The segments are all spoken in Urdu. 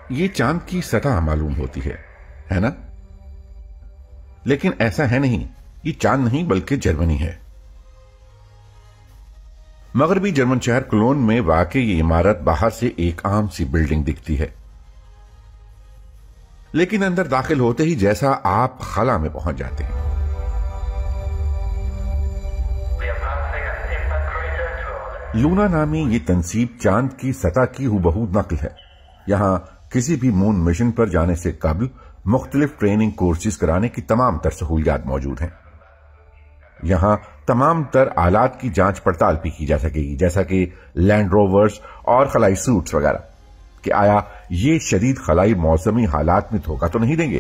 یہ چاند کی سطح معلوم ہوتی ہے نا؟ لیکن ایسا ہے نہیں، یہ چاند نہیں بلکہ جرمنی ہے۔ مغربی جرمن شہر کولون میں واقع یہ عمارت باہر سے ایک عام سی بلڈنگ دکھتی ہے، لیکن اندر داخل ہوتے ہی جیسا آپ خلا میں پہنچ جاتے ہیں۔ لونا نامی یہ تنصیب چاند کی سطح کی ہُبہو نقل ہے۔ یہاں کسی بھی مون مشن پر جانے سے قبل مختلف ٹریننگ کورسز کرانے کی تمام تر سہولیات موجود ہیں۔ یہاں تمام تر آلات کی جانچ پڑتال بھی کی جا سکے گی، جیسا کہ لینڈ روورز اور خلائی سوٹس وغیرہ، کہ آیا یہ شدید خلائی موسمی حالات میں دھوکہ تو نہیں دیں گے۔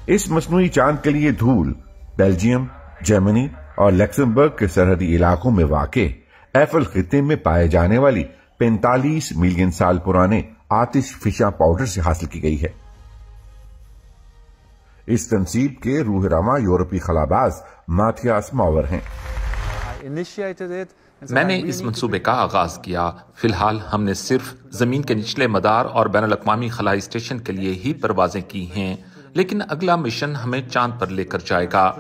اس مصنوعی چاند کے لیے دھول بیلجیم، جرمنی اور لکسمبرگ کے سرحدی علاقوں میں واقع ایفل خطے میں پائے جانے والی 45 ملین سال پرانے آتش فشاں پاؤڈر سے حاصل کی گئی ہے۔ اس تنصیب کے روح رواں یورپی خلاباز ماتھیاس ماور ہیں۔ میں نے اس منصوبے کا آغاز کیا۔ فی الحال ہم نے صرف زمین کے نچلے مدار اور بین الاقوامی خلائی اسٹیشن کے لیے ہی پروازیں کی ہیں، لیکن اگلا مشن ہمیں چاند پر لے کر جائے گا۔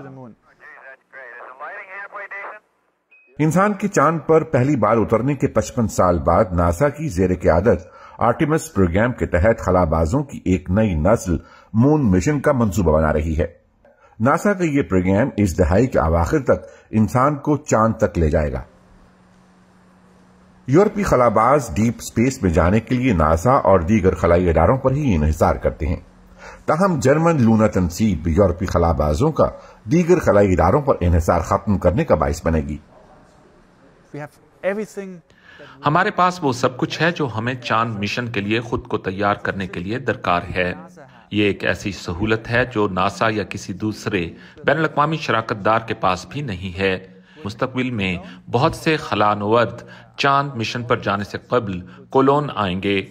انسان کی چاند پر پہلی بار اترنے کے 55 سال بعد ناسا کی زیر قیادت آرٹیمس پروگرام کے تحت خلابازوں کی ایک نئی نسل مون مشن کا منصوبہ بنا رہی ہے۔ ناسا کا یہ پروگرام اس دہائی کے اواخر تک انسان کو چاند تک لے جائے گا۔ یورپی خلاباز ڈیپ سپیس میں جانے کے لیے ناسا اور دیگر خلائی اداروں پر ہی انحصار کرتے ہیں، تاہم جرمن لونا تنصیب یورپی خلابازوں کا دیگر خلائی اداروں پر انحصار ختم کرنے کا باعث بنے گی۔ ہمارے پاس وہ سب کچھ ہے جو ہمیں چاند مشن کے لیے خود کو تیار کرنے کے لیے درکار ہے۔ یہ ایک ایسی سہولت ہے جو ناسا یا کسی دوسرے بین الاقوامی شراکت دار کے پاس بھی نہیں ہے۔ مستقبل میں بہت سے خلانورد چاند مشن پر جانے سے قبل کولون آئیں گے۔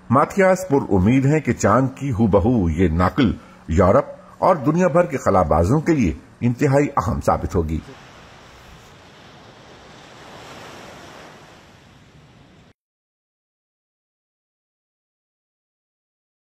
ماتھیاس پر امید ہے کہ چاند کی ہُبہو یہ نقل یورپ اور دنیا بھر کے خلابازوں کے لیے انتہائی اہم ثابت ہوگی۔